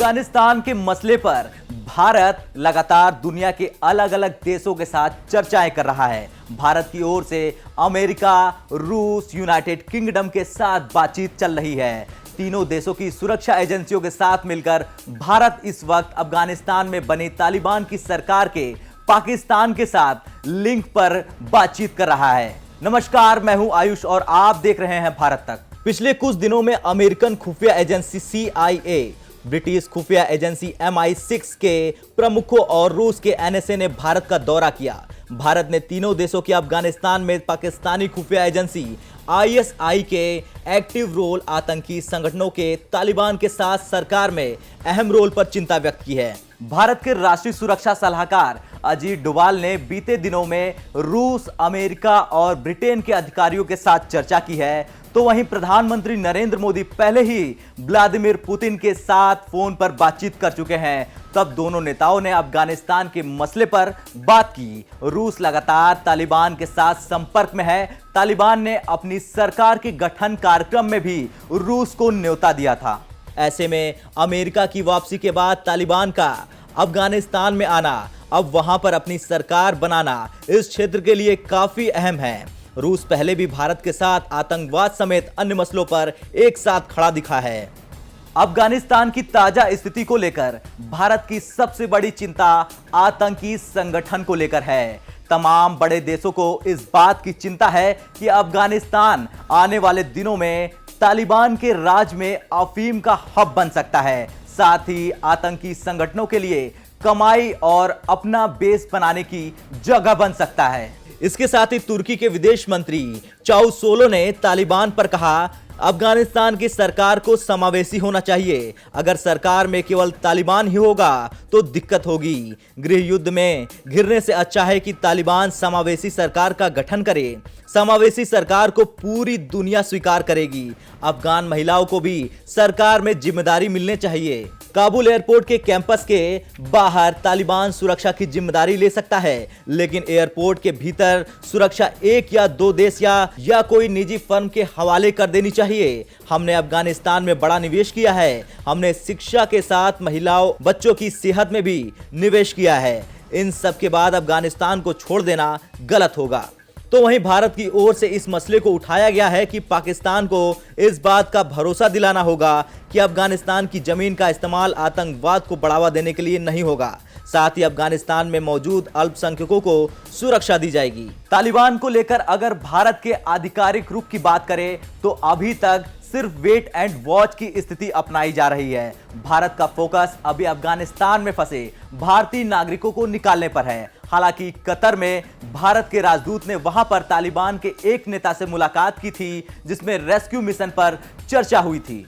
अफगानिस्तान के मसले पर भारत लगातार दुनिया के अलग अलग देशों के साथ चर्चाएं कर रहा है। भारत की ओर से अमेरिका, रूस, यूनाइटेड किंगडम के साथ बातचीत चल रही है। तीनों देशों की सुरक्षा एजेंसियों के साथ मिलकर भारत इस वक्त अफगानिस्तान में बनी तालिबान की सरकार के पाकिस्तान के साथ लिंक पर बातचीत कर रहा है। नमस्कार, मैं हूं आयुष और आप देख रहे हैं भारत तक। पिछले कुछ दिनों में अमेरिकन खुफिया एजेंसी CIA, ब्रिटिश खुफिया एजेंसी MI6 के प्रमुखों और रूस के NSA ने भारत का दौरा किया। भारत ने तीनों देशों के अफगानिस्तान में पाकिस्तानी खुफिया एजेंसी ISI के एक्टिव रोल, आतंकी संगठनों के तालिबान के साथ सरकार में अहम रोल पर चिंता व्यक्त की है। भारत के राष्ट्रीय सुरक्षा सलाहकार अजीत डोभाल ने बीते दिनों में रूस, अमेरिका और ब्रिटेन के अधिकारियों के साथ चर्चा की है। तो वहीं प्रधानमंत्री नरेंद्र मोदी पहले ही व्लादिमीर पुतिन के साथ फोन पर बातचीत कर चुके हैं। तब दोनों नेताओं ने अफगानिस्तान के मसले पर बात की। रूस लगातार तालिबान के साथ संपर्क में है। तालिबान ने अपनी सरकार के गठन कार्यक्रम में भी रूस को न्योता दिया था। ऐसे में अमेरिका की वापसी के बाद तालिबान का अफगानिस्तान में आना, अब वहां पर अपनी सरकार बनाना इस क्षेत्र के लिए काफी अहम है। रूस पहले भी भारत के साथ आतंकवाद समेत अन्य मसलों पर एक साथ खड़ा दिखा है। अफगानिस्तान की ताजा स्थिति को लेकर भारत की सबसे बड़ी चिंता आतंकी संगठन को लेकर है। तमाम बड़े देशों को इस बात की चिंता है कि अफगानिस्तान आने वाले दिनों में तालिबान के राज में अफीम का हब बन सकता है। साथ ही आतंकी संगठनों के लिए कमाई और अपना बेस बनाने की जगह बन सकता है। इसके साथ ही तुर्की के विदेश मंत्री चावुशोगलू ने तालिबान पर कहा, अफगानिस्तान की सरकार को समावेशी होना चाहिए। अगर सरकार में केवल तालिबान ही होगा तो दिक्कत होगी। गृह युद्ध में घिरने से अच्छा है कि तालिबान समावेशी सरकार का गठन करे। समावेशी सरकार को पूरी दुनिया स्वीकार करेगी। अफगान महिलाओं को भी सरकार में जिम्मेदारी मिलनी चाहिए। काबुल एयरपोर्ट के कैंपस के बाहर तालिबान सुरक्षा की जिम्मेदारी ले सकता है, लेकिन एयरपोर्ट के भीतर सुरक्षा एक या दो देश या कोई निजी फर्म के हवाले कर देनी चाहिए। हमने अफगानिस्तान में बड़ा निवेश किया है। हमने शिक्षा के साथ महिलाओं, बच्चों की सेहत में भी निवेश किया है। इन सब के बाद अफगानिस्तान को छोड़ देना गलत होगा। तो वहीं भारत की ओर से इस मसले को उठाया गया है कि पाकिस्तान को इस बात का भरोसा दिलाना होगा कि अफगानिस्तान की जमीन का इस्तेमाल आतंकवाद को बढ़ावा देने के लिए नहीं होगा। साथ ही अफगानिस्तान में मौजूद अल्पसंख्यकों को सुरक्षा दी जाएगी। तालिबान को लेकर अगर भारत के आधिकारिक रुख की बात करें तो अभी तक सिर्फ वेट एंड वॉच की स्थिति अपनाई जा रही है। भारत का फोकस अभी अफगानिस्तान में फंसे भारतीय नागरिकों को निकालने पर है। हालांकि कतर में भारत के राजदूत ने वहां पर तालिबान के एक नेता से मुलाकात की थी, जिसमें रेस्क्यू मिशन पर चर्चा हुई थी।